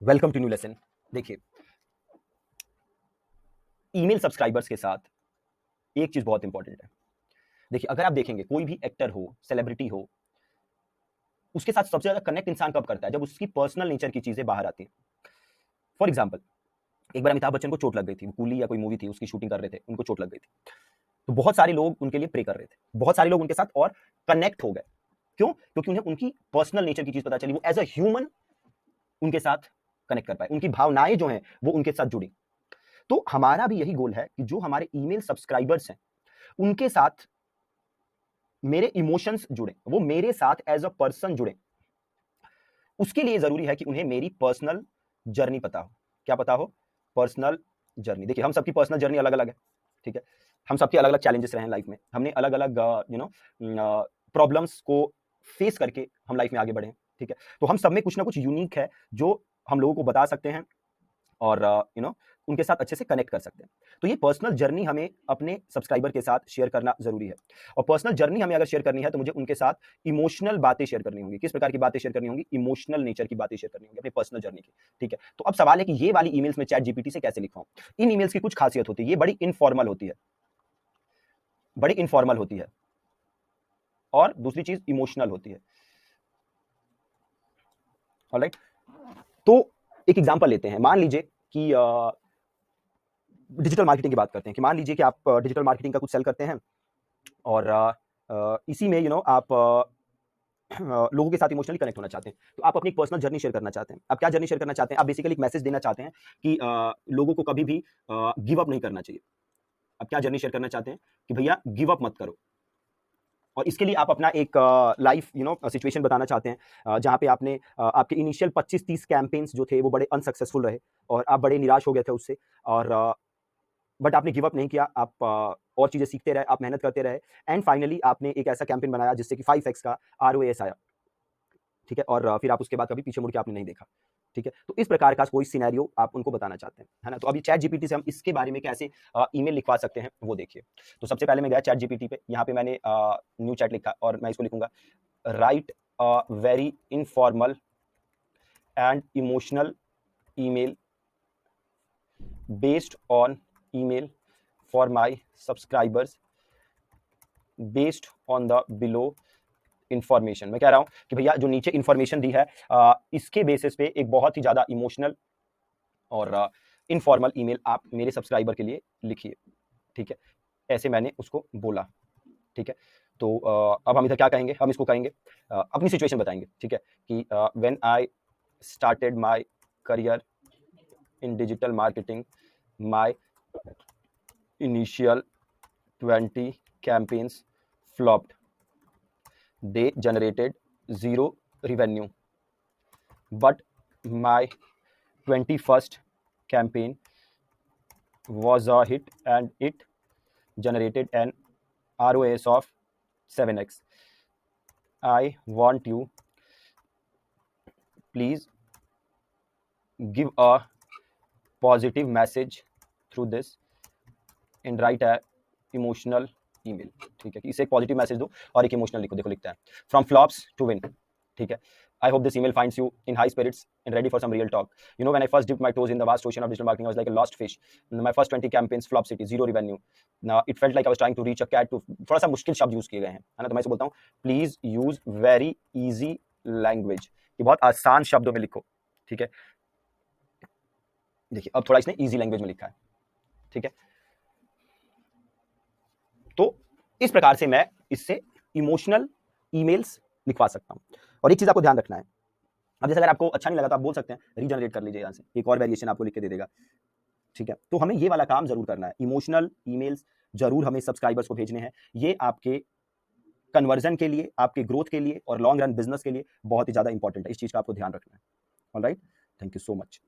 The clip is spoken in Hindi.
Welcome to new lesson. देखिए, ईमेल सब्सक्राइबर्स के साथ एक चीज बहुत इंपॉर्टेंट है। देखिए, अगर आप देखेंगे कोई भी एक्टर हो, सेलिब्रिटी हो, उसके साथ सबसे ज्यादा कनेक्ट इंसान कब करता है? जब उसकी पर्सनल नेचर की चीजें बाहर आती हैं। फॉर एग्जाम्पल, एक बार अमिताभ बच्चन को चोट लग गई थी, कूली या कोई मूवी थी उसकी शूटिंग कर रहे थे, उनको चोट लग गई थी। तो बहुत सारे लोग उनके लिए प्रे कर रहे थे, बहुत सारे लोग उनके साथ और कनेक्ट हो गए। क्यों? क्योंकि उन्हें उनकी पर्सनल नेचर की चीज पता चली, वो एज अ ह्यूमन उनके साथ कनेक्ट कर पाए, उनकी भावनाएं जो हैं वो उनके साथ जुड़ी। तो हमारा भी यही गोल है कि जो हमारे ईमेल सब्सक्राइबर्स हैं उनके साथ मेरे इमोशंस जुड़े, वो मेरे साथ एज अ पर्सन जुड़े। उसके लिए जरूरी है कि उन्हें मेरी पर्सनल जर्नी पता हो। क्या पता हो? Personal journey. देखिए, हम सबकी पर्सनल जर्नी अलग अलग है, ठीक है। हम सबके अलग अलग चैलेंजेस रहे हैं लाइफ में, हमने अलग अलग प्रॉब्लम्स को फेस करके हम लाइफ में आगे बढ़े हैं, ठीक है। तो हम सब में कुछ ना कुछ यूनिक है जो हम लोगों को बता सकते हैं और उनके साथ अच्छे से कनेक्ट कर सकते हैं। तो ये पर्सनल जर्नी हमें अपने सब्सक्राइबर के साथ शेयर करना जरूरी है। और पर्सनल जर्नी हमें अगर शेयर करनी है तो मुझे उनके साथ इमोशनल बातें शेयर करनी होंगी। किस प्रकार की बातें शेयर करनी होंगी? इमोशनल नेचर की बातें शेयर करनी होंगी अपनी पर्सनल जर्नी की, ठीक है। तो अब सवाल है कि ये वाली ईमेल्स में चैट जीपीटी से कैसे लिखवाऊं। इन ईमेल्स की कुछ खासियत होती है, ये बड़ी इनफॉर्मल होती है, बड़ी इनफॉर्मल होती है। और दूसरी चीज इमोशनल होती है। ऑलराइट, तो एक एग्जांपल लेते हैं। मान लीजिए कि डिजिटल मार्केटिंग की बात करते हैं कि मान लीजिए कि आप डिजिटल मार्केटिंग का कुछ सेल करते हैं और इसी में आप लोगों के साथ इमोशनली कनेक्ट होना चाहते हैं। तो आप अपनी पर्सनल जर्नी शेयर करना चाहते हैं। आप क्या जर्नी शेयर करना चाहते हैं? आप बेसिकली एक मैसेज देना चाहते हैं कि लोगों को कभी भी गिव अप नहीं करना चाहिए। आप क्या जर्नी शेयर करना चाहते हैं? कि भैया गिव अप मत करो। और इसके लिए आप अपना एक लाइफ सिचुएशन बताना चाहते हैं, जहाँ पे आपने आपके इनिशियल 25-30 कैंपेन्स जो थे वो बड़े अनसक्सेसफुल रहे और आप बड़े निराश हो गए थे उससे। और बट आपने गिव अप नहीं किया, आप और चीजें सीखते रहे, आप मेहनत करते रहे एंड फाइनली आपने एक ऐसा कैंपेन बनाया जिससे कि 5x का ROAS आया, ठीक है। और फिर आप उसके बाद कभी पीछे मुड़ के आपने नहीं देखा, ठीक है। तो इस प्रकार का कोई सिनेरियो आप उनको बताना चाहते हैं, है ना। तो अभी चैट जीपीटी से हम इसके बारे में कैसे ईमेल लिखवा सकते हैं वो देखिए। तो सबसे पहले मैं गया चैट जीपीटी पे, यहाँ पे मैंने न्यू चैट लिखा और मैं इसको लिखूंगा, right a very informal and emotional email based on email for my subscribers based on the below information. मैं कह रहा हूं कि भैया जो नीचे इंफॉर्मेशन दी है इसके बेसिस पे एक बहुत ही ज्यादा इमोशनल और इनफॉर्मल ईमेल आप मेरे सब्सक्राइबर के लिए लिखिए, ठीक है। ऐसे मैंने उसको बोला, ठीक है। तो अब हम इधर क्या कहेंगे? हम इसको कहेंगे अपनी सिचुएशन बताएंगे, ठीक है। कि when I started my career in digital marketing, my initial 20 campaigns flopped. They generated zero revenue. But my 21st campaign was a hit and it generated an ROAS of 7x. I want you please give a positive message through this and write a emotional email, ठीक है। कि इसे एक पॉजिटिव मैसेज दो और एक इमोशनल लिखो। देखो लिखता है, फ्रॉम फ्लॉप्स टू विन, ठीक है। I hope this email finds you in high spirits and ready for some real talk. You know, when I first dipped my toes in the vast ocean of digital marketing, I was like a lost fish. My first 20 campaigns flop city, zero revenue. Now it felt like I was trying to reach a cat to, थोड़ा सा मुश्किल शब्द यूज किए गए हैं, है ना। तो मैं इसे बोलता हूँ, please use very easy language, कि बहुत आसान शब्दों में लिखो, ठीक है। देखिए, अब थोड़ा इसने इजी लैंग्वेज में लिखा है, ठीक है। तो इस प्रकार से मैं इससे इमोशनल ईमेल्स लिखवा सकता हूं। और एक चीज आपको ध्यान रखना है, अब जैसे अगर आपको अच्छा नहीं लगा तो आप बोल सकते हैं रीजनरेट कर लीजिए, यहां से एक और वेरिएशन आपको लिख के दे देगा, ठीक है। तो हमें ये वाला काम जरूर करना है, इमोशनल ईमेल्स जरूर हमें सब्सक्राइबर्स को भेजने हैं। ये आपके कन्वर्जन के लिए, आपके ग्रोथ के लिए और लॉन्ग रन बिजनेस के लिए बहुत ही ज्यादा इंपॉर्टेंट है। इस चीज का आपको ध्यान रखना है। Alright, thank you so much.